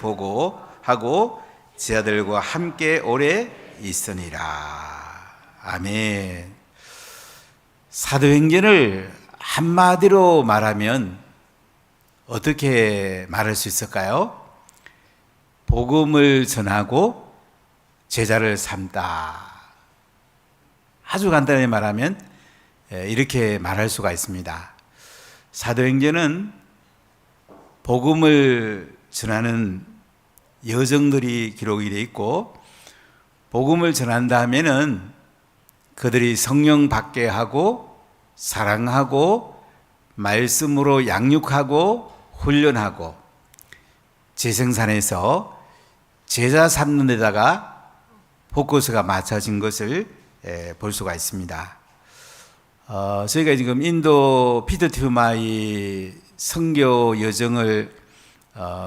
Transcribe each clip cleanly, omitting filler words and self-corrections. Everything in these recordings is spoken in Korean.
보고 하고 제자들과 함께 오래 있으니라. 아멘. 사도행전을 한마디로 말하면 어떻게 말할 수 있을까요? 복음을 전하고 제자를 삼다. 아주 간단히 말하면 이렇게 말할 수가 있습니다. 사도행전은 복음을 전하는 여정들이 기록이 되어 있고, 복음을 전한다 하면은 그들이 성령 받게 하고 사랑하고 말씀으로 양육하고 훈련하고 재생산해서 제자 삼는 데다가 포커스가 맞춰진 것을 볼 수가 있습니다. 저희가 지금 인도 피터티우마이 선교 여정을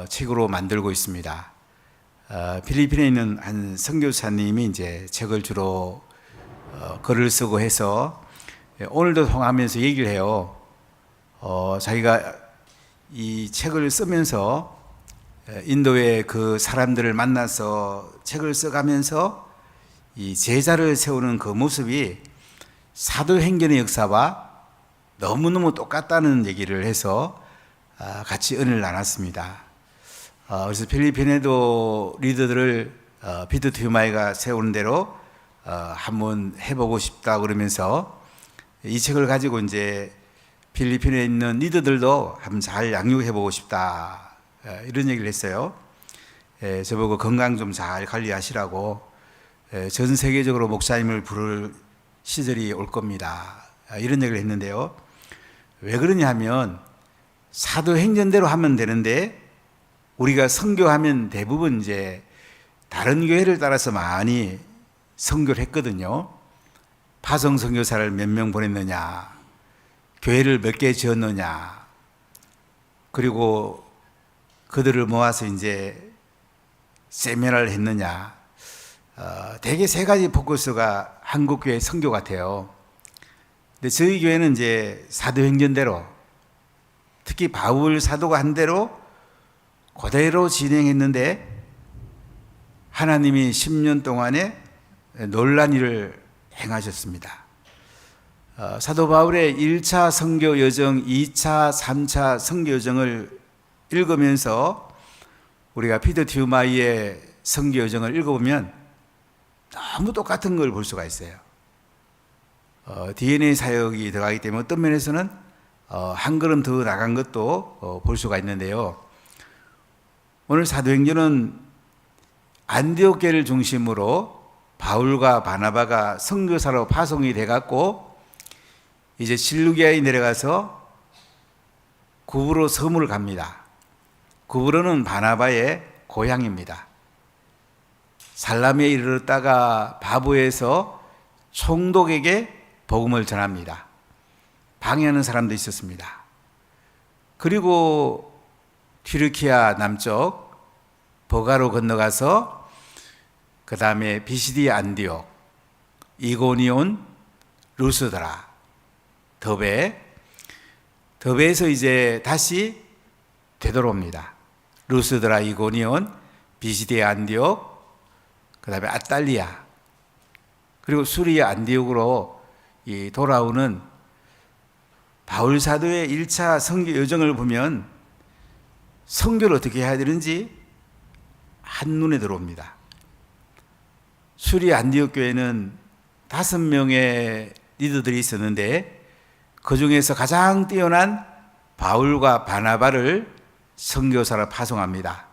책으로 만들고 있습니다. 필리핀에 있는 한 선교사님이 이제 책을 주로 글을 쓰고 해서 오늘도 통화하면서 얘기를 해요. 자기가 이 책을 쓰면서 인도의 그 사람들을 만나서 책을 써가면서 이 제자를 세우는 그 모습이 사도행전의 역사와 너무너무 똑같다는 얘기를 해서 같이 은혜를 나눴습니다. 그래서 필리핀에도 리더들을 피터티우마이가 세우는 대로 한번 해보고 싶다 그러면서 이 책을 가지고 이제 필리핀에 있는 리더들도 한번 잘 양육해보고 싶다, 이런 얘기를 했어요. 저보고 건강 좀 잘 관리하시라고, 전 세계적으로 목사님을 부를 시절이 올 겁니다, 이런 얘기를 했는데요. 왜 그러냐 하면 사도행전대로 하면 되는데 우리가 선교하면 대부분 이제 다른 교회를 따라서 많이 선교를 했거든요. 파송 선교사를 몇 명 보냈느냐, 교회를 몇 개 지었느냐, 그리고 그들을 모아서 이제 세미나를 했느냐, 대개 세 가지 포커스가 한국교회 선교 같아요. 근데 저희 교회는 이제 사도행전대로, 특히 바울 사도가 한 대로 그대로 진행했는데 하나님이 10년 동안에 놀란 일을 행하셨습니다. 사도 바울의 1차 선교 여정, 2차, 3차 선교 여정을 읽으면서 우리가 피터티우마이의 선교 여정을 읽어보면 너무 똑같은 걸 볼 수가 있어요. DNA 사역이 들어가기 때문에 어떤 면에서는 한 걸음 더 나간 것도 볼 수가 있는데요. 오늘 사도행전은 안디옥 교회를 중심으로 바울과 바나바가 선교사로 파송이 돼갖고 이제 실루기아에 내려가서 구브로 섬으로 갑니다. 구브로는 바나바의 고향입니다. 살라미에 이르렀다가 바보에서 총독에게 복음을 전합니다. 방해하는 사람도 있었습니다. 그리고 튀르키아 남쪽 버가로 건너가서 그 다음에 비시디아 안디옥, 이고니온, 루스드라, 더베에서 이제 다시 되돌아옵니다. 루스드라, 이고니온, 비시디아 안디옥, 그 다음에 아탈리아, 그리고 수리아 안디옥으로 돌아오는 바울 사도의 1차 선교 여정을 보면 선교를 어떻게 해야 되는지 한눈에 들어옵니다. 수리 안디옥 교회는 5명의 리더들이 있었는데 그 중에서 가장 뛰어난 바울과 바나바를 선교사로 파송합니다.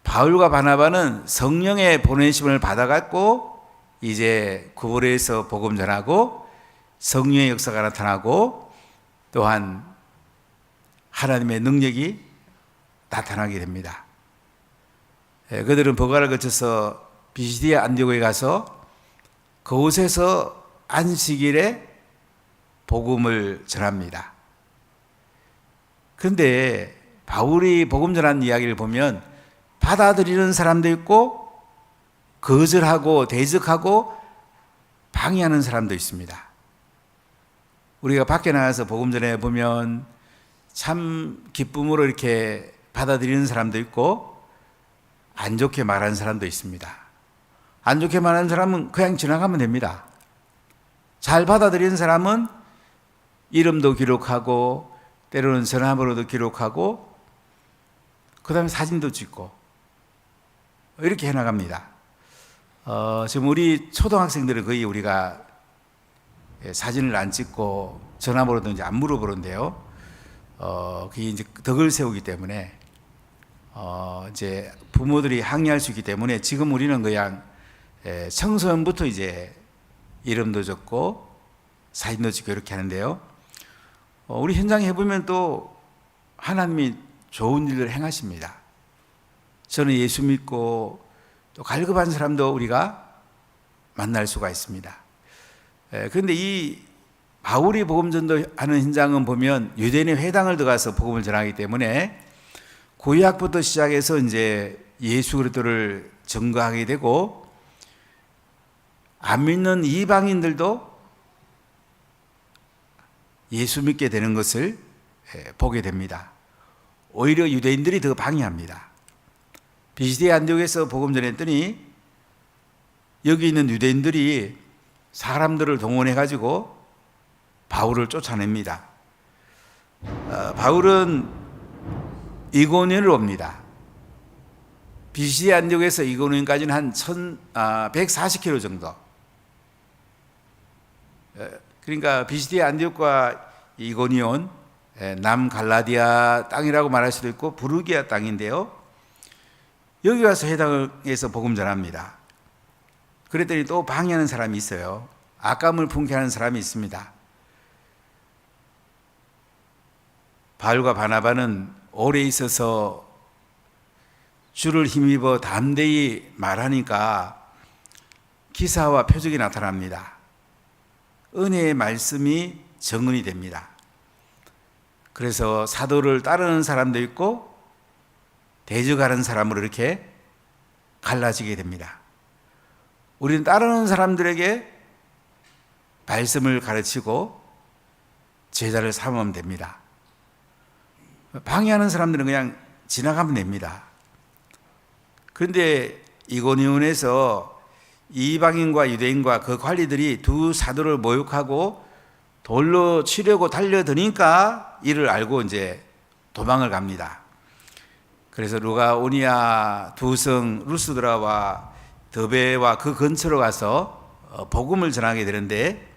바울과 바나바는 성령의 보내심을 받아갖고 이제 구브로에서 복음 전하고 성령의 역사가 나타나고 또한 하나님의 능력이 나타나게 됩니다. 그들은 버가를 거쳐서 비시디아 안디옥에 가서 그곳에서 안식일에 복음을 전합니다. 그런데 바울이 복음 전한 이야기를 보면 받아들이는 사람도 있고 거절하고 대적하고 방해하는 사람도 있습니다. 우리가 밖에 나가서 복음 전해 보면 참 기쁨으로 이렇게 받아들이는 사람도 있고 안 좋게 말하는 사람도 있습니다. 안 좋게 말하는 사람은 그냥 지나가면 됩니다. 잘 받아들이는 사람은 이름도 기록하고 때로는 전화번호도 기록하고 그 다음에 사진도 찍고 이렇게 해나갑니다. 지금 우리 초등학생들은 거의 우리가 사진을 안 찍고 전화번호도 이제 안 물어보는데요. 그게 이제 덕을 세우기 때문에 이제 부모들이 항의할 수 있기 때문에 지금 우리는 그냥 청소년부터 이제 이름도 적고 사진도 찍고 이렇게 하는데요. 우리 현장에 해보면 또 하나님이 좋은 일을 행하십니다. 저는 예수 믿고 또 갈급한 사람도 우리가 만날 수가 있습니다. 그런데 이 바울이 복음 전도하는 현장은 보면 유대인의 회당을 들어가서 복음을 전하기 때문에 구약부터 시작해서 이제 예수 그리스도를 증거하게 되고 안 믿는 이방인들도 예수 믿게 되는 것을 보게 됩니다. 오히려 유대인들이 더 방해합니다. 비시디아 안디옥에서 복음 전했더니 여기 있는 유대인들이 사람들을 동원해 가지고 바울을 쫓아냅니다. 바울은 이고니온을 옵니다. 비시디아 안디옥에서 이고니온까지는 한 140km 정도. 그러니까 비시디아 안디옥과 이고니온, 남갈라디아 땅이라고 말할 수도 있고 부르기아 땅인데요. 여기 와서 회당에서 복음 전합니다. 그랬더니 또 방해하는 사람이 있어요. 악감을 품게 하는 사람이 있습니다. 바울과 바나바는 오래 있어서 주를 힘입어 담대히 말하니까 기사와 표적이 나타납니다. 은혜의 말씀이 정언이 됩니다. 그래서 사도를 따르는 사람도 있고 대적하는 사람으로 이렇게 갈라지게 됩니다. 우리는 따르는 사람들에게 말씀을 가르치고 제자를 삼으면 됩니다. 방해하는 사람들은 그냥 지나가면 됩니다. 그런데 이고니온에서 이방인과 유대인과 그 관리들이 두 사도를 모욕하고 돌로 치려고 달려드니까 이를 알고 이제 도망을 갑니다. 그래서 루가오니아 두 성 루스드라와 더베와 그 근처로 가서 복음을 전하게 되는데,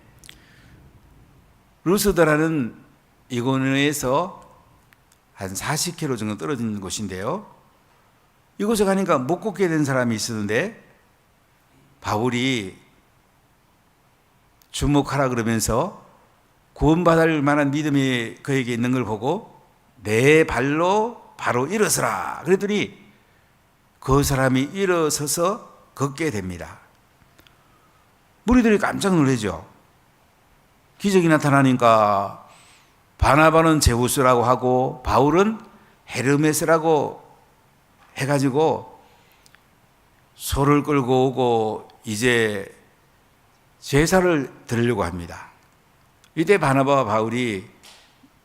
루스드라는 이고니온에서 한 40km 정도 떨어진 곳인데요. 이곳에 가니까 못 걷게 된 사람이 있었는데 바울이 주목하라 그러면서 구원받을 만한 믿음이 그에게 있는 걸 보고 내 발로 바로 일어서라 그랬더니 그 사람이 일어서서 걷게 됩니다. 무리들이 깜짝 놀라죠. 기적이 나타나니까 바나바는 제우스라고 하고 바울은 헤르메스라고 해가지고 소를 끌고 오고 이제 제사를 드리려고 합니다. 이때 바나바와 바울이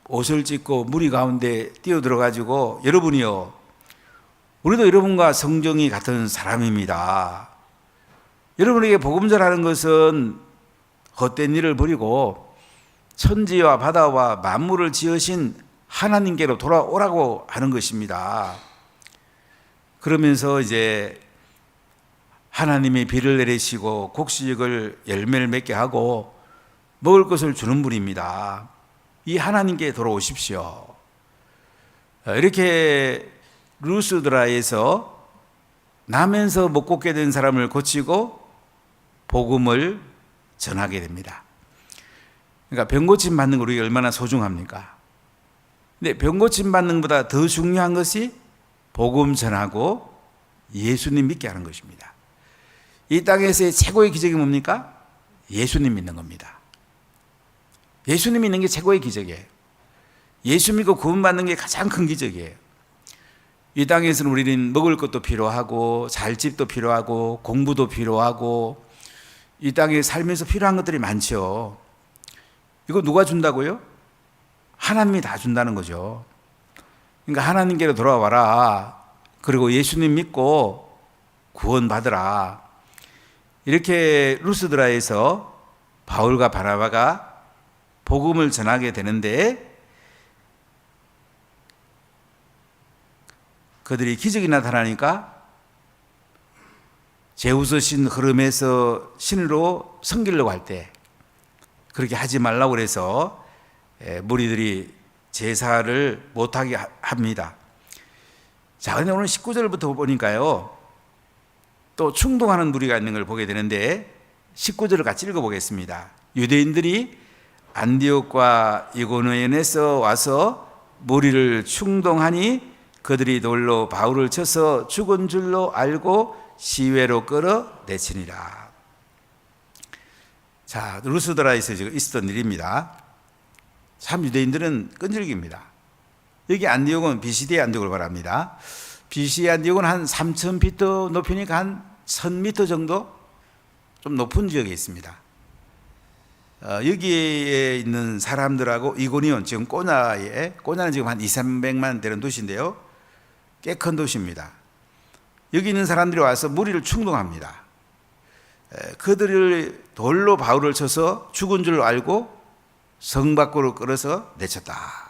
옷을 찢고 무리 가운데 뛰어들어가지고 여러분이요, 우리도 여러분과 성정이 같은 사람입니다. 여러분에게 복음 전하는 것은 헛된 일을 버리고 천지와 바다와 만물을 지으신 하나님께로 돌아오라고 하는 것입니다. 그러면서 이제 하나님이 비를 내리시고 곡식을 열매를 맺게 하고 먹을 것을 주는 분입니다. 이 하나님께 돌아오십시오. 이렇게 루스드라에서 나면서 못 걷게 된 사람을 고치고 복음을 전하게 됩니다. 그러니까 병고침 받는 거 우리가 얼마나 소중합니까? 근데 병고침 받는 것보다 더 중요한 것이 복음 전하고 예수님 믿게 하는 것입니다. 이 땅에서의 최고의 기적이 뭡니까? 예수님 믿는 겁니다. 예수님 믿는 게 최고의 기적이에요. 예수 믿고 구원받는 게 가장 큰 기적이에요. 이 땅에서는 우리는 먹을 것도 필요하고 살집도 필요하고 공부도 필요하고 이 땅에 살면서 필요한 것들이 많죠. 이거 누가 준다고요? 하나님이 다 준다는 거죠. 그러니까 하나님께로 돌아와라. 그리고 예수님 믿고 구원받으라. 이렇게 루스드라에서 바울과 바나바가 복음을 전하게 되는데, 그들이 기적이 나타나니까 제우스 신 흐름에서 신으로 섬기려고 할 때 그렇게 하지 말라고 그래서 무리들이 제사를 못하게 합니다. 자, 근데 오늘 19절부터 보니까요, 또 충동하는 무리가 있는 걸 보게 되는데 19절을 같이 읽어보겠습니다. 유대인들이 안디옥과 이고니온에서 와서 무리를 충동하니 그들이 돌로 바울을 쳐서 죽은 줄로 알고 시외로 끌어내치니라. 자, 루스드라에서 지금 있었던 일입니다. 참 유대인들은 끈질깁니다. 여기 안디옥은 비시디의 안디옥을 말합니다. 비시디의 안디옥은 한 3,000피트 높이니까 한 1,000m 정도 좀 높은 지역에 있습니다. 여기에 있는 사람들하고 이고니온, 지금 꼬냐는 지금 한 200~300만 되는 도시인데요, 꽤 큰 도시입니다. 여기 있는 사람들이 와서 무리를 충동합니다. 그들을 돌로 바울을 쳐서 죽은 줄 알고 성 밖으로 끌어서 내쳤다.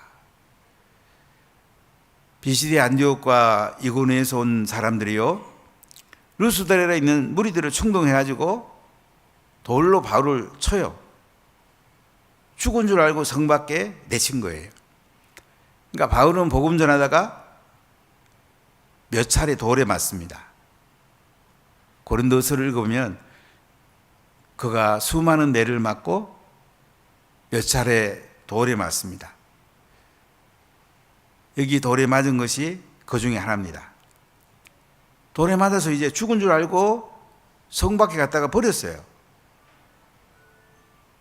비시디 안디옥과 이고니온에서 온 사람들이요, 루스드라에 있는 무리들을 충동해가지고 돌로 바울을 쳐요. 죽은 줄 알고 성 밖에 내친 거예요. 그러니까 바울은 복음 전하다가 몇 차례 돌에 맞습니다. 고린도서를 읽으면 그가 수많은 매를 맞고 몇 차례 돌에 맞습니다. 여기 돌에 맞은 것이 그 중에 하나입니다. 돌에 맞아서 이제 죽은 줄 알고 성 밖에 갔다가 버렸어요.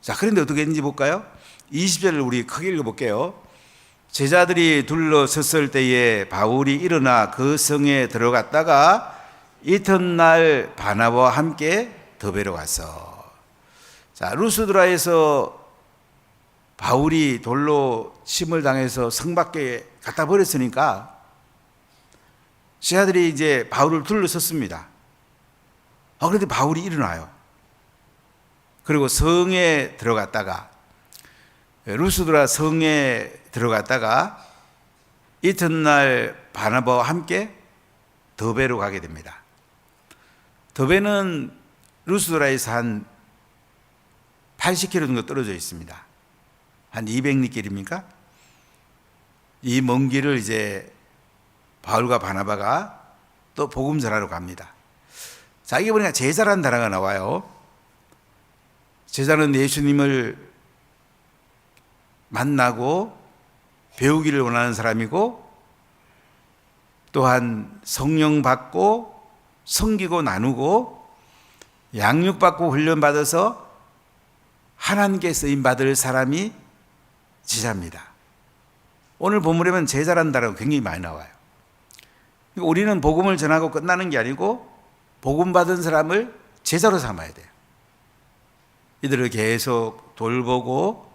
자, 그런데 어떻게 했는지 볼까요? 20절을 우리 크게 읽어볼게요. 제자들이 둘러섰을 때에 바울이 일어나 그 성에 들어갔다가 이튿날 바나바와 함께 더베로 갔어. 자, 루스드라에서 바울이 돌로 침을 당해서 성 밖에 갖다 버렸으니까 제자들이 이제 바울을 둘러섰습니다. 그런데 바울이 일어나요. 그리고 성에 들어갔다가, 루스드라 성에 들어갔다가 이튿날 바나바와 함께 더베로 가게 됩니다. 더베는 루스드라에서 한 80km 정도 떨어져 있습니다. 한 200리 길입니까? 이 먼 길을 이제 바울과 바나바가 또 복음 전하러 갑니다. 자, 이게 보니까 제자라는 단어가 나와요. 제자는 예수님을 만나고 배우기를 원하는 사람이고, 또한 성령 받고 섬기고 나누고 양육받고 훈련받아서 하나님께 쓰임 받을 사람이 제자입니다. 오늘 본문에 보면 제자라는 단어가 굉장히 많이 나와요. 우리는 복음을 전하고 끝나는 게 아니고 복음 받은 사람을 제자로 삼아야 돼요. 이들을 계속 돌보고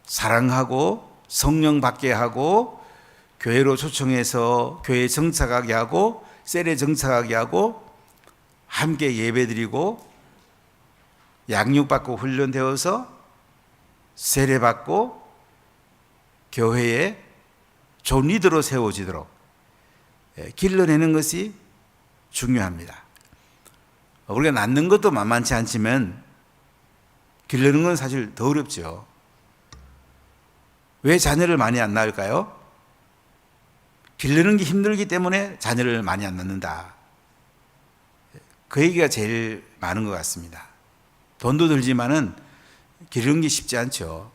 사랑하고 성령 받게 하고 교회로 초청해서 교회에 정착하게 하고 셀에 정착하게 하고 함께 예배드리고 양육받고 훈련되어서 세례받고 교회에 좋은 리더로 세워지도록 길러내는 것이 중요합니다. 우리가 낳는 것도 만만치 않지만 기르는 건 사실 더 어렵죠. 왜 자녀를 많이 안 낳을까요? 기르는 게 힘들기 때문에 자녀를 많이 안 낳는다. 그 얘기가 제일 많은 것 같습니다. 돈도 들지만은 기르는 게 쉽지 않죠.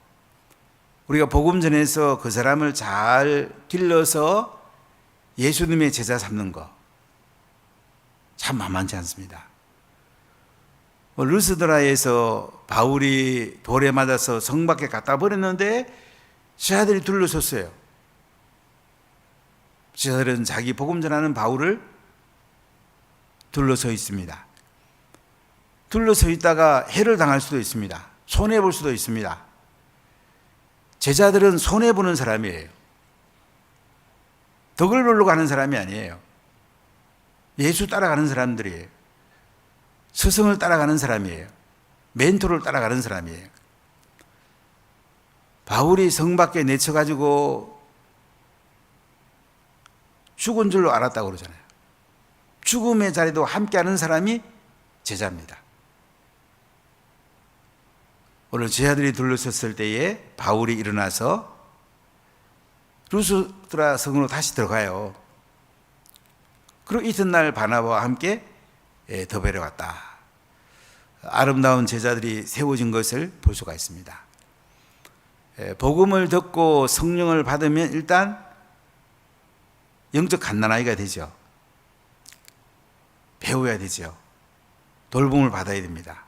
우리가 복음 전해서 그 사람을 잘 길러서 예수님의 제자 삼는 거 참 만만치 않습니다. 루스드라에서 바울이 돌에 맞아서 성 밖에 갖다 버렸는데 제자들이 둘러섰어요. 제자들은 자기 복음 전하는 바울을 둘러서 있습니다. 둘러서 있다가 해를 당할 수도 있습니다. 손해볼 수도 있습니다. 제자들은 손해보는 사람이에요. 덕을 보려고 하는 사람이 아니에요. 예수 따라가는 사람들이에요. 스승을 따라가는 사람이에요. 멘토를 따라가는 사람이에요. 바울이 성 밖에 내쳐가지고 죽은 줄로 알았다고 그러잖아요. 죽음의 자리도 함께하는 사람이 제자입니다. 오늘 제자들이 둘러섰을 때에 바울이 일어나서 루스드라 성으로 다시 들어가요. 그리고 이튿날 바나바와 함께 더베에 왔다. 아름다운 제자들이 세워진 것을 볼 수가 있습니다. 복음을 듣고 성령을 받으면 일단 영적 갓난아이가 되죠. 배워야 되죠. 돌봄을 받아야 됩니다.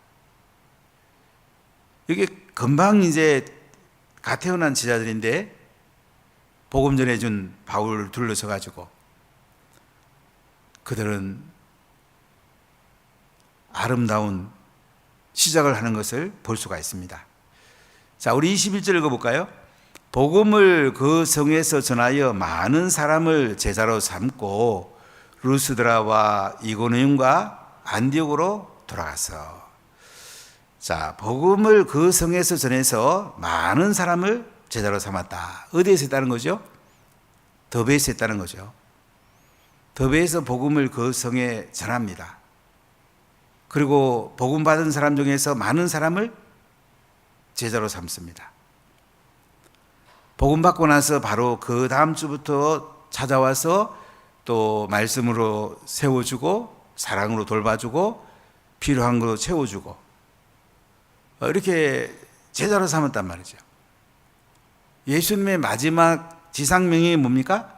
이게 금방 이제 갓 태어난 제자들인데 복음 전해준 바울을 둘러서 가지고 그들은 아름다운 시작을 하는 것을 볼 수가 있습니다. 자, 우리 21절 읽어볼까요? 복음을 그 성에서 전하여 많은 사람을 제자로 삼고 루스드라와 이고니움과 안디옥으로 돌아가서, 자, 복음을 그 성에서 전해서 많은 사람을 제자로 삼았다. 어디에서 했다는 거죠? 더베에서 했다는 거죠. 더베에서 복음을 그 성에 전합니다. 그리고 복음 받은 사람 중에서 많은 사람을 제자로 삼습니다. 복음 받고 나서 바로 그 다음 주부터 찾아와서 또 말씀으로 세워주고 사랑으로 돌봐주고 필요한 것도 채워주고 이렇게 제자로 삼았단 말이죠. 예수님의 마지막 지상명령이 뭡니까?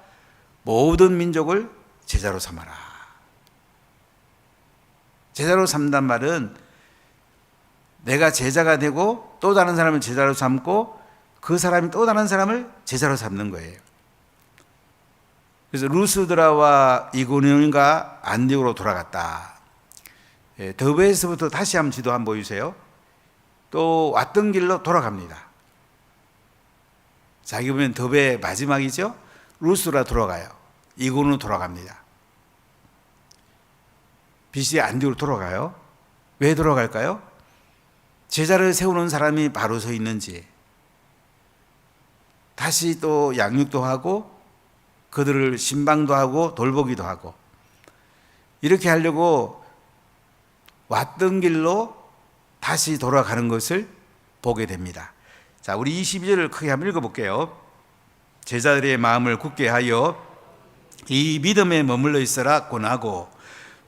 모든 민족을 제자로 삼아라. 제자로 삼단 말은 내가 제자가 되고 또 다른 사람을 제자로 삼고 그 사람이 또 다른 사람을 제자로 삼는 거예요. 그래서 루스드라와 이고니온과 안디옥으로 돌아갔다. 더베에서부터 다시 한번 지도 한번 보여주세요. 또 왔던 길로 돌아갑니다. 자, 여기 보면 더베 마지막이죠. 루스드라 돌아가요. 이고니온 돌아갑니다. BC 안디옥으로 돌아가요. 왜 돌아갈까요? 제자를 세우는 사람이 바로 서 있는지, 다시 또 양육도 하고 그들을 신방도 하고 돌보기도 하고 이렇게 하려고 왔던 길로 다시 돌아가는 것을 보게 됩니다. 자, 우리 22절을 크게 한번 읽어볼게요. 제자들의 마음을 굳게 하여 이 믿음에 머물러 있어라 권하고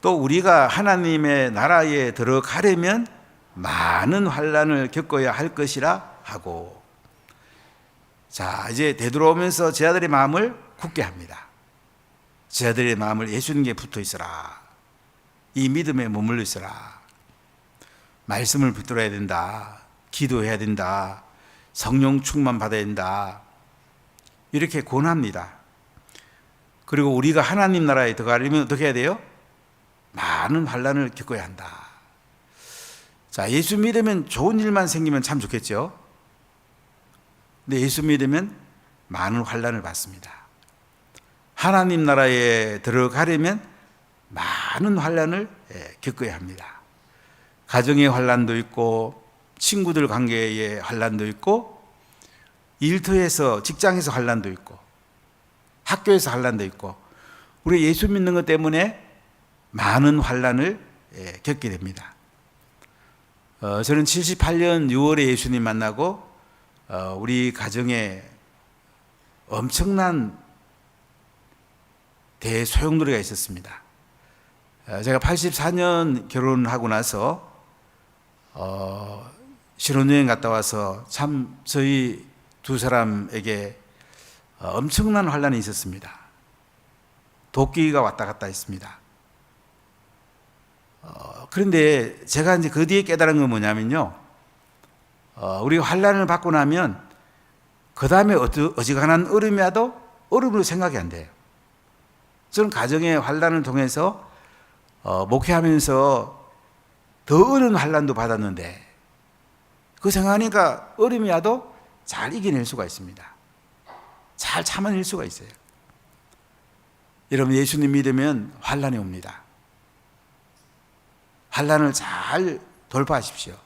또 우리가 하나님의 나라에 들어가려면 많은 환난을 겪어야 할 것이라 하고. 자, 이제 되돌아오면서 제자들의 마음을 굳게 합니다. 제자들의 마음을 예수님께 붙어 있어라. 이 믿음에 머물러 있어라. 말씀을 붙들어야 된다. 기도해야 된다. 성령 충만 받아야 된다. 이렇게 권합니다. 그리고 우리가 하나님 나라에 들어가려면 어떻게 해야 돼요? 많은 환난을 겪어야 한다. 자, 예수 믿으면 좋은 일만 생기면 참 좋겠죠. 근데 예수 믿으면 많은 환난을 받습니다. 하나님 나라에 들어가려면 많은 환난을 겪어야 합니다. 가정의 환난도 있고 친구들 관계의 환난도 있고 일터에서 직장에서 환난도 있고 학교에서 환난도 있고 우리 예수 믿는 것 때문에 많은 환난을 겪게 됩니다. 저는 78년 6월에 예수님 만나고 우리 가정에 엄청난 대소용돌이가 있었습니다. 제가 84년 결혼하고 나서 신혼여행 갔다 와서 참 저희 두 사람에게 엄청난 환난이 있었습니다. 도끼가 왔다 갔다 했습니다. 그런데 제가 이제 그 뒤에 깨달은 건 뭐냐면요. 우리가 환난을 받고 나면 그 다음에 어지간한 어려움이 와도 어려움으로 생각이 안 돼요. 저는 가정의 환난을 통해서 목회하면서 더 어려운 환난도 받았는데 그 생각하니까 어려움이 와도 잘 이겨낼 수가 있습니다. 잘 참아낼 수가 있어요. 여러분 예수님 믿으면 환난이 옵니다. 환난을 잘 돌파하십시오.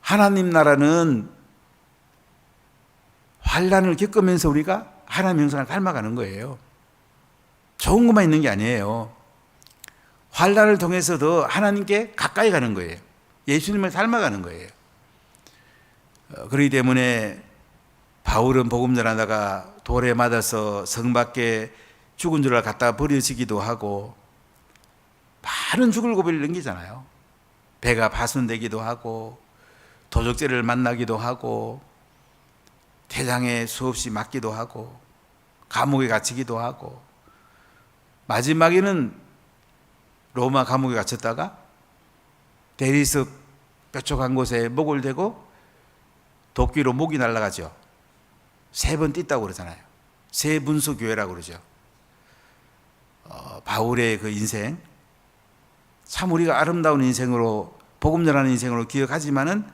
하나님 나라는 환난을 겪으면서 우리가 하나님 형상을 닮아가는 거예요. 좋은 것만 있는 게 아니에요. 환난을 통해서도 하나님께 가까이 가는 거예요. 예수님을 닮아가는 거예요. 그렇기 때문에 바울은 복음 전하다가 돌에 맞아서 성 밖에 죽은 줄 알고 갖다 버려지기도 하고 많은 죽을 고비를 넘기잖아요. 배가 파손되기도 하고 도적질을 만나기도 하고 대장에 수없이 맞기도 하고 감옥에 갇히기도 하고 마지막에는 로마 감옥에 갇혔다가 대리석 뾰족한 곳에 목을 대고 도끼로 목이 날아가죠. 3번 뛴다고 그러잖아요. 세 분수 교회라고 그러죠. 바울의 그 인생 참 우리가 아름다운 인생으로 복음 전하는 인생으로 기억하지만은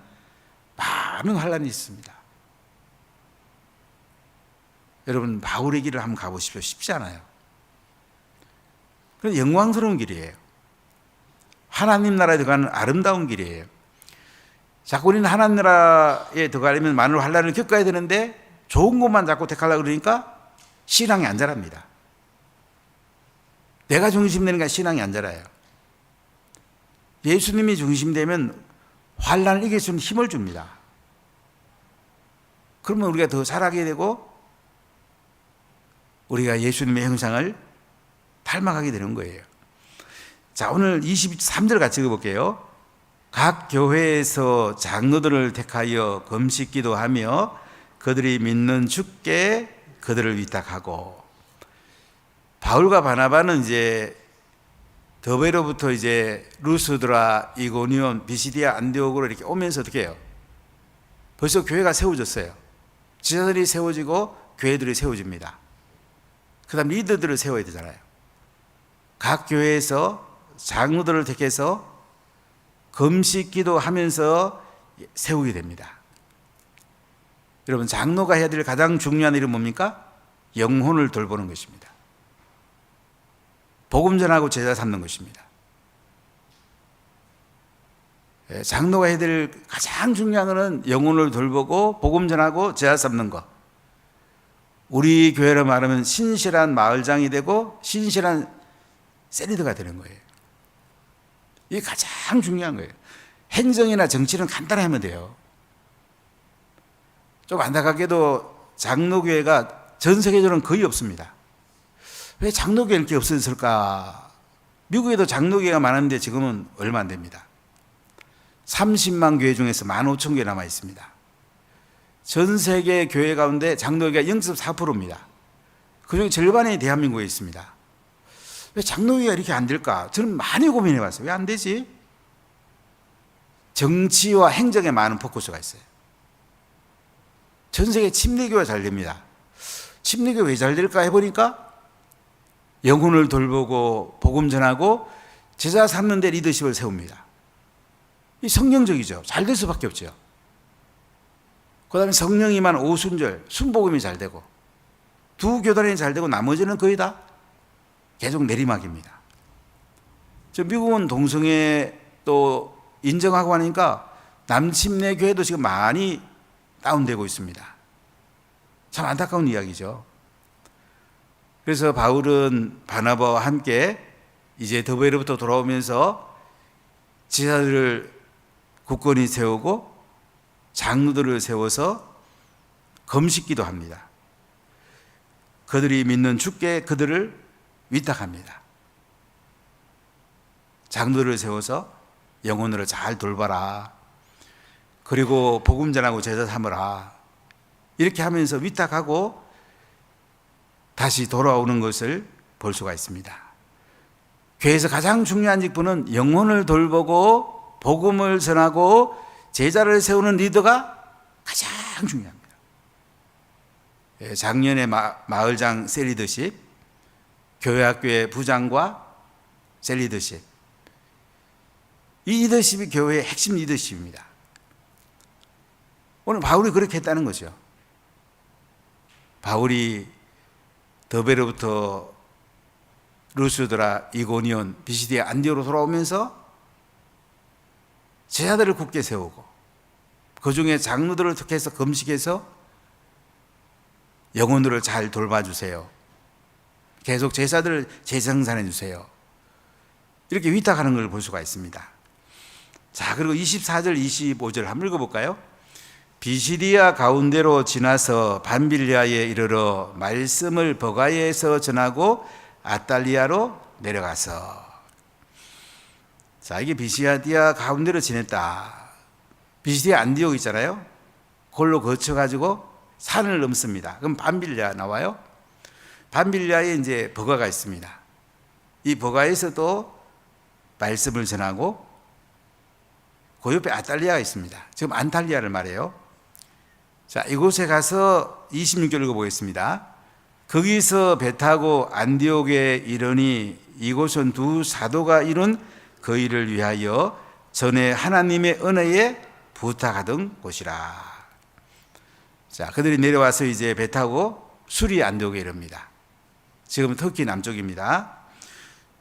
많은 환난이 있습니다. 여러분 바울의 길을 한번 가보십시오. 쉽지 않아요. 그건 영광스러운 길이에요. 하나님 나라에 들어가는 아름다운 길이에요. 자꾸 우리는 하나님 나라에 들어가려면 많은 환난을 겪어야 되는데 좋은 것만 자꾸 택하려고 그러니까 신앙이 안 자랍니다. 내가 중심되니까 신앙이 안 자라요. 예수님이 중심되면 환난을 이길 수 있는 힘을 줍니다. 그러면 우리가 더 살아가게 되고 우리가 예수님의 형상을 닮아가게 되는 거예요. 자, 오늘 23절 같이 읽어볼게요. 각 교회에서 장로들을 택하여 금식 기도하며 그들이 믿는 주께 그들을 위탁하고. 바울과 바나바는 이제 더베로부터 이제 루스드라, 이고니온, 비시디아, 안디옥으로 이렇게 오면서 어떻게 해요? 벌써 교회가 세워졌어요. 지자들이 세워지고 교회들이 세워집니다. 그 다음 리더들을 세워야 되잖아요. 각 교회에서 장로들을 택해서 금식 기도하면서 세우게 됩니다. 여러분 장로가 해야 될 가장 중요한 일은 뭡니까? 영혼을 돌보는 것입니다. 복음 전하고 제자 삼는 것입니다. 장로가 해야 될 가장 중요한 것은 영혼을 돌보고 복음 전하고 제자 삼는 것. 우리 교회로 말하면 신실한 마을장이 되고 신실한 세리드가 되는 거예요. 이게 가장 중요한 거예요. 행정이나 정치는 간단히 하면 돼요. 좀 안타깝게도 장로교회가 전 세계적으로는 거의 없습니다. 왜 장로교회 이렇게 없어졌을까? 미국에도 장로교회가 많은데 지금은 얼마 안 됩니다. 30만 교회 중에서 15,000교회 남아 있습니다. 전 세계 교회 가운데 장로교회가 0.4%입니다. 그중에 절반이 대한민국에 있습니다. 왜 장로교회가 이렇게 안 될까? 저는 많이 고민해 봤어요. 왜 안 되지? 정치와 행정에 많은 포커스가 있어요. 전 세계 침례교회가 잘 됩니다. 침례교회 왜 잘 될까 해보니까 영혼을 돌보고 복음 전하고 제자 삼는 데 리더십을 세웁니다. 이 성경적이죠. 잘 될 수밖에 없죠. 그 다음에 성령이만 오순절, 순복음이 잘 되고 두 교단이 잘 되고 나머지는 거의 다 계속 내리막입니다. 저 미국은 동성애 또 인정하고 하니까 남침내 교회도 지금 많이 다운되고 있습니다. 참 안타까운 이야기죠. 그래서 바울은 바나바와 함께 이제 더베로부터 돌아오면서 지사들을 굳건히 세우고 장로들을 세워서 금식기도 합니다. 그들이 믿는 주께 그들을 위탁합니다. 장로들을 세워서 영혼을 잘 돌봐라. 그리고 복음 전하고 제자 삼으라. 이렇게 하면서 위탁하고 다시 돌아오는 것을 볼 수가 있습니다. 교회에서 가장 중요한 직분은 영혼을 돌보고 복음을 전하고 제자를 세우는 리더가 가장 중요합니다. 작년에 마을장 셀리더십, 교회학교의 부장과 셀리더십, 이 리더십이 교회의 핵심 리더십입니다. 오늘 바울이 그렇게 했다는 거죠. 바울이 더베로부터 루스드라, 이고니온, 비시디아, 안디오로 돌아오면서 제자들을 굳게 세우고 그 중에 장로들을 특해서 금식해서 영혼들을 잘 돌봐주세요. 계속 제자들을 재생산해 주세요. 이렇게 위탁하는 걸 볼 수가 있습니다. 자, 그리고 24절, 25절 한번 읽어볼까요? 비시디아 가운데로 지나서 밤빌리아에 이르러 말씀을 버가에서 전하고 아탈리아로 내려가서. 자, 이게 비시디아 가운데로 지냈다. 비시디아 안디옥 있잖아요. 그걸로 거쳐가지고 산을 넘습니다. 그럼 밤빌리아 나와요. 밤빌리아에 이제 버가가 있습니다. 이 버가에서도 말씀을 전하고 그 옆에 아탈리아가 있습니다. 지금 안탈리아를 말해요. 자, 이곳에 가서 26절 읽어보겠습니다. 거기서 배 타고 안디옥에 이르니 이곳은 두 사도가 이룬 그 일을 위하여 전에 하나님의 은혜에 부탁하던 곳이라. 자, 그들이 내려와서 이제 배 타고 수리 안디옥에 이릅니다. 지금 터키 남쪽입니다.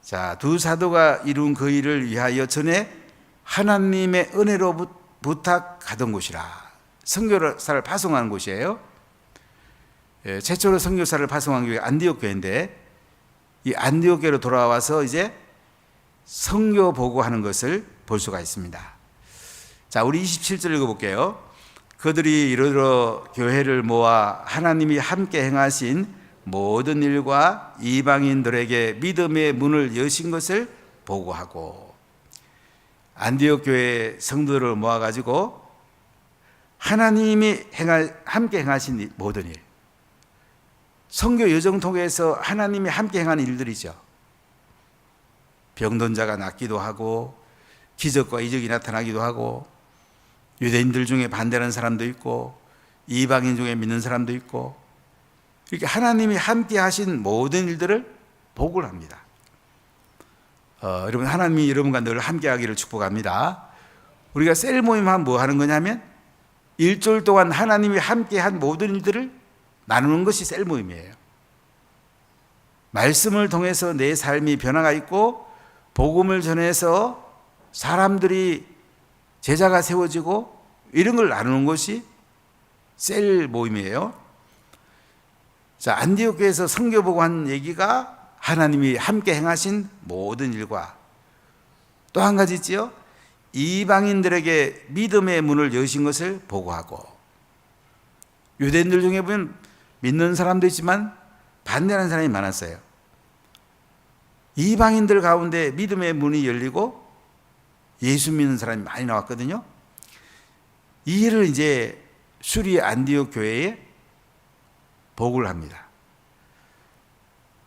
자, 두 사도가 이룬 그 일을 위하여 전에 하나님의 은혜로 부탁하던 곳이라. 선교사를 파송하는 곳이에요. 최초로 선교사를 파송한 교회가 안디옥 교회인데 이 안디옥 교회로 돌아와서 이제 선교 보고하는 것을 볼 수가 있습니다. 자, 우리 27절 읽어볼게요. 그들이 이르러 교회를 모아 하나님이 함께 행하신 모든 일과 이방인들에게 믿음의 문을 여신 것을 보고하고. 안디옥 교회 성도들을 모아가지고 하나님이 함께 행하신 모든 일, 선교 여정 통해서 하나님이 함께 행하는 일들이죠. 병든 자가 낫기도 하고 기적과 이적이 나타나기도 하고 유대인들 중에 반대하는 사람도 있고 이방인 중에 믿는 사람도 있고 이렇게 하나님이 함께 하신 모든 일들을 보고를 합니다. 여러분, 하나님이 여러분과 늘 함께 하기를 축복합니다. 우리가 셀 모임하면 뭐 하는 거냐면 일주일 동안 하나님이 함께 한 모든 일들을 나누는 것이 셀 모임이에요. 말씀을 통해서 내 삶이 변화가 있고 복음을 전해서 사람들이 제자가 세워지고 이런 걸 나누는 것이 셀 모임이에요. 자, 안디옥 교회에서 선교 보고 한 얘기가 하나님이 함께 행하신 모든 일과 또 한 가지 있지요. 이방인들에게 믿음의 문을 여신 것을 보고하고. 유대인들 중에 보면 믿는 사람도 있지만 반대하는 사람이 많았어요. 이방인들 가운데 믿음의 문이 열리고 예수 믿는 사람이 많이 나왔거든요. 이 일을 이제 수리 안디옥 교회에 보고를 합니다.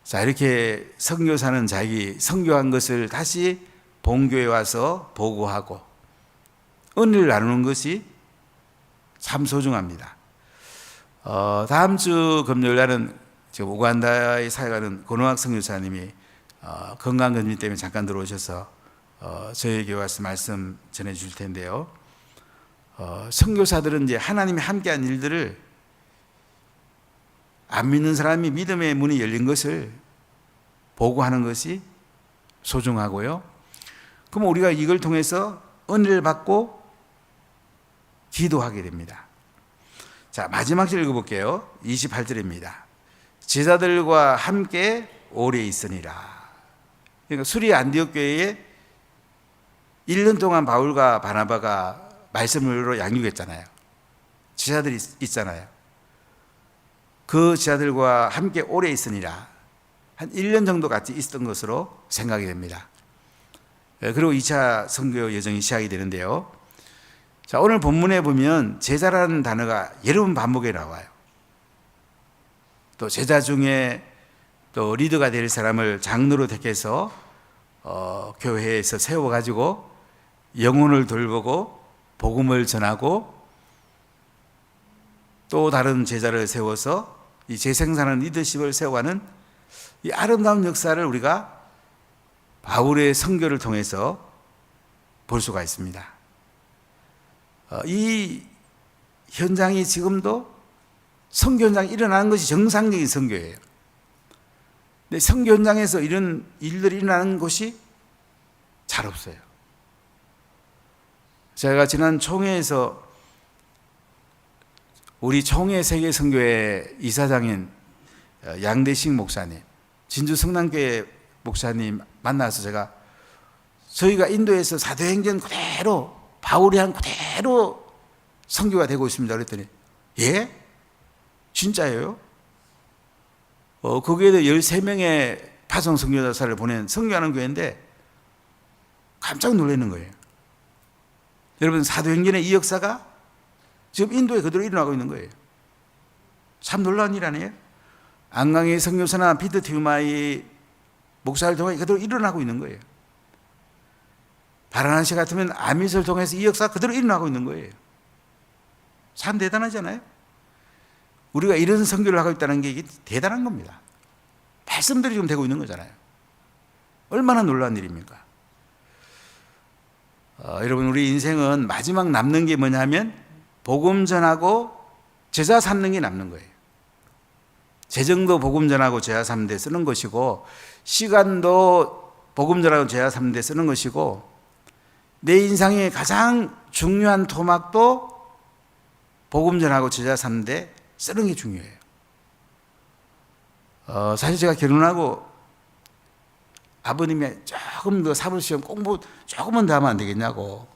자, 이렇게 선교사는 자기 선교한 것을 다시 본교에 와서 보고하고 은혜를 나누는 것이 참 소중합니다. 다음 주 금요일 날은 지금 우간다에 사역하는 고노학 선교사님이 건강검진 때문에 잠깐 들어오셔서 저희 교회 와서 말씀 전해 주실 텐데요. 선교사들은 이제 하나님이 함께한 일들을 안 믿는 사람이 믿음의 문이 열린 것을 보고하는 것이 소중하고요. 그럼 우리가 이걸 통해서 은혜를 받고 기도하게 됩니다. 자, 마지막 절 읽어볼게요. 28절입니다. 제자들과 함께 오래 있으니라. 그러니까 수리 안디옥 교회에 1년 동안 바울과 바나바가 말씀으로 양육했잖아요. 제자들이 있잖아요. 그 제자들과 함께 오래 있으니라. 한 1년 정도 같이 있었던 것으로 생각이 됩니다. 그리고 2차 선교 여정이 시작이 되는데요. 자, 오늘 본문에 보면 제자라는 단어가 여러 번 반복해 나와요. 또 제자 중에 또 리더가 될 사람을 장로로 택해서 교회에서 세워가지고 영혼을 돌보고 복음을 전하고 또 다른 제자를 세워서 이 재생산하는 리더십을 세워가는 이 아름다운 역사를 우리가 바울의 선교를 통해서 볼 수가 있습니다. 이 현장이 지금도 선교 현장이 일어나는 것이 정상적인 선교예요. 근데 선교 현장에서 이런 일들이 일어나는 곳이 잘 없어요. 제가 지난 총회에서 우리 총회 세계선교회 이사장인 양대식 목사님, 진주 성남교회 목사님 만나서 저희가 인도에서 사도행전 그대로 바울이 한 그대로 선교가 되고 있습니다. 그랬더니 예? 진짜예요? 거기에도 13명의 파송 선교사를 보낸 선교하는 교회인데 깜짝 놀라는 거예요. 여러분, 사도행전의 이 역사가 지금 인도에 그대로 일어나고 있는 거예요. 참 놀라운 일 아니에요? 안강의 선교사나 피터 튀우마이 목사를 통해 그대로 일어나고 있는 거예요. 바라나시 같으면 아미스를 통해서 이 역사가 그대로 일어나고 있는 거예요. 참 대단하잖아요? 우리가 이런 선교를 하고 있다는 게 이게 대단한 겁니다. 말씀들이 지금 되고 있는 거잖아요. 얼마나 놀라운 일입니까? 여러분, 우리 인생은 마지막 남는 게 뭐냐면 복음 전하고 제자 삼는 게 남는 거예요. 재정도 복음 전하고 제자 삼는 데 쓰는 것이고, 시간도 복음 전하고 제자 삼는 데 쓰는 것이고, 내 인생의 가장 중요한 토막도 복음 전하고 제자 삼는 데 쓰는 게 중요해요. 사실 제가 결혼하고 아버님이 조금 더 사법시험 공부 조금만 더 하면 안 되겠냐고,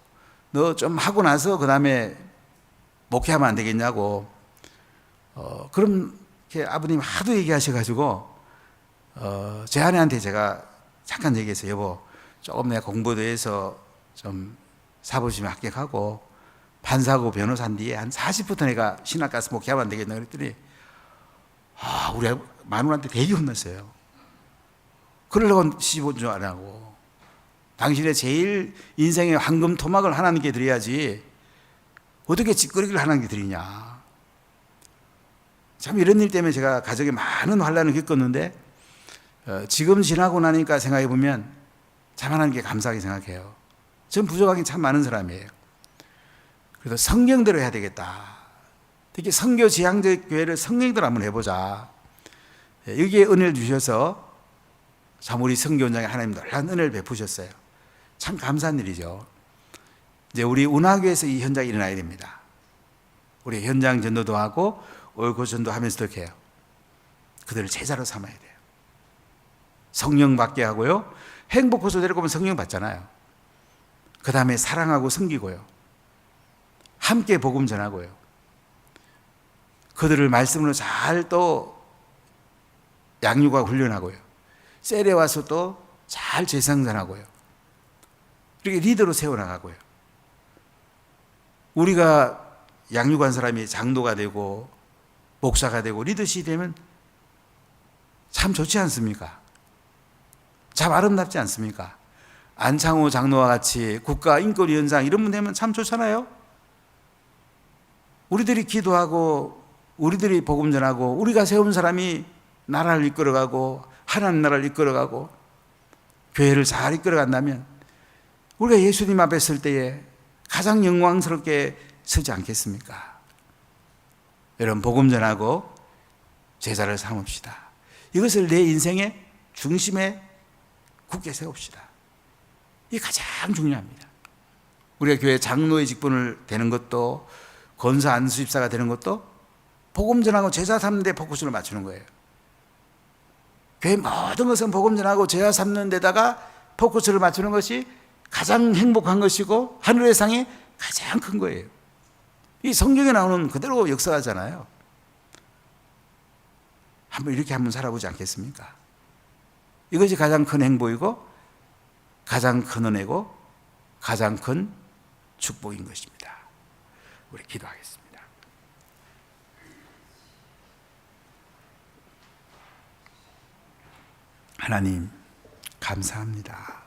너 좀 하고 나서 그 다음에 목회하면 안 되겠냐고, 그럼 아버님 하도 얘기하셔가지고 제 아내한테 제가 잠깐 얘기했어요. 여보, 조금 내가 공부도 해서 좀 사법시험 합격하고 판사하고 변호사인 뒤에 한 40부터 내가 신학 가서 목회하면 안 되겠나 그랬더니 우리 마누라한테 되게 혼났어요. 그러려고 시집온 줄 아냐고. 당신의 제일 인생의 황금 토막을 하나님께 드려야지 어떻게 짓거리를 하나님께 드리냐. 참 이런 일 때문에 제가 가정에 많은 환란을 겪었는데 지금 지나고 나니까 생각해 보면 참 하나님께 감사하게 생각해요. 전 부족하긴 참 많은 사람이에요. 그래서 성경대로 해야 되겠다. 특히 선교 지향적 교회를 성경대로 한번 해보자. 여기에 은혜를 주셔서 참 우리 선교 현장에 하나님 놀라운 은혜를 베푸셨어요. 참 감사한 일이죠. 이제 우리 운하교에서 이 현장이 일어나야 됩니다. 우리 현장 전도도 하고 월고 전도하면서도 이렇게 해요. 그들을 제자로 삼아야 돼요. 성령 받게 하고요. 행복호소 데리고 오면 성령 받잖아요. 그 다음에 사랑하고 섬기고요. 함께 복음 전하고요. 그들을 말씀으로 잘 또 양육하고 훈련하고요. 셀에 와서 또 잘 재상전하고요. 이렇게 리더로 세워나가고요. 우리가 양육한 사람이 장로가 되고 목사가 되고 리더십이 되면 참 좋지 않습니까? 참 아름답지 않습니까? 안창호 장로와 같이 국가인권위원장 이런 분 되면 참 좋잖아요. 우리들이 기도하고 우리들이 복음 전하고 우리가 세운 사람이 나라를 이끌어가고 하나님 나라를 이끌어가고 교회를 잘 이끌어간다면 우리가 예수님 앞에 설 때에 가장 영광스럽게 서지 않겠습니까? 여러분, 복음 전하고 제자를 삼읍시다. 이것을 내 인생의 중심에 굳게 세웁시다. 이게 가장 중요합니다. 우리가 교회 장로의 직분을 되는 것도 권사 안수집사가 되는 것도 복음 전하고 제자 삼는 데 포커스를 맞추는 거예요. 교회 모든 것은 복음 전하고 제자 삼는 데다가 포커스를 맞추는 것이 가장 행복한 것이고 하늘의 상이 가장 큰 거예요. 이 성경에 나오는 그대로 역사하잖아요. 이렇게 한번 살아보지 않겠습니까? 이것이 가장 큰 행복이고 가장 큰 은혜고 가장 큰 축복인 것입니다. 우리 기도하겠습니다. 하나님, 감사합니다.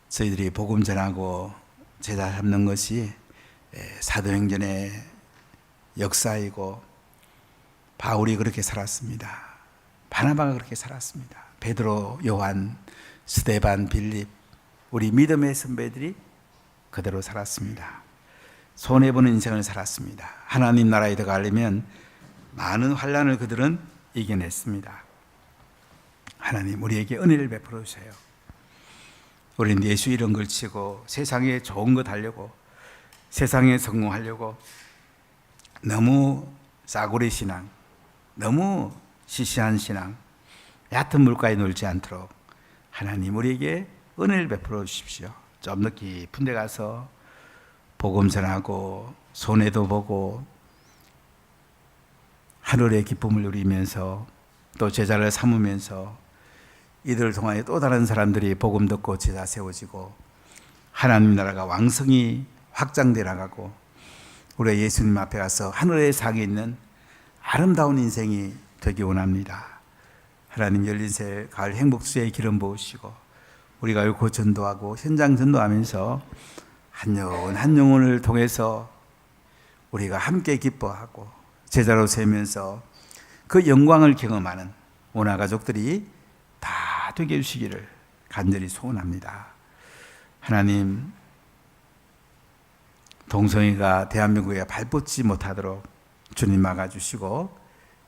저희들이 복음 전하고 제자 삼는 것이 사도행전의 역사이고 바울이 그렇게 살았습니다. 바나바가 그렇게 살았습니다. 베드로, 요한, 스데반, 빌립, 우리 믿음의 선배들이 그대로 살았습니다. 손해보는 인생을 살았습니다. 하나님 나라에 들어가려면 많은 환난을 그들은 이겨냈습니다. 하나님, 우리에게 은혜를 베풀어 주세요. 우리는 예수 이름 걸치고 세상에 좋은 것 하려고 세상에 성공하려고 너무 싸구려 신앙, 너무 시시한 신앙, 얕은 물가에 놀지 않도록 하나님 우리에게 은혜를 베풀어 주십시오. 좀 더 깊은 데 가서 복음 전하고 손해도 보고 하늘의 기쁨을 누리면서 또 제자를 삼으면서 이들을 통하여 또 다른 사람들이 복음 듣고 제자 세워지고 하나님 나라가 왕성히 확장돼 나가고 우리 예수님 앞에 가서 하늘의 상에 있는 아름다운 인생이 되기 원합니다. 하나님 열린 새 가을 행복수의 기름 부으시고 우리가 옳고 전도하고 현장 전도하면서 한 영혼 한 영혼을 통해서 우리가 함께 기뻐하고 제자로 세면서 그 영광을 경험하는 오나 가족들이 다 되게 해주시기를 간절히 소원합니다. 하나님, 동성애가 대한민국에 발뻗지 못하도록 주님 막아주시고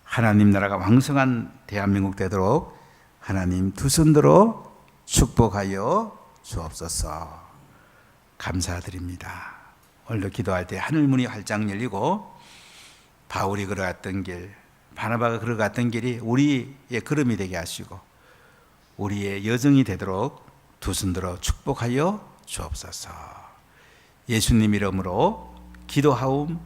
하나님 나라가 왕성한 대한민국 되도록 하나님 두 손들어 축복하여 주옵소서. 감사드립니다. 오늘도 기도할 때 하늘문이 활짝 열리고 바울이 걸어갔던 길, 바나바가 걸어갔던 길이 우리의 걸음이 되게 하시고 우리의 여정이 되도록 두 손들어 축복하여 주옵소서. 예수님 이름으로 기도하옵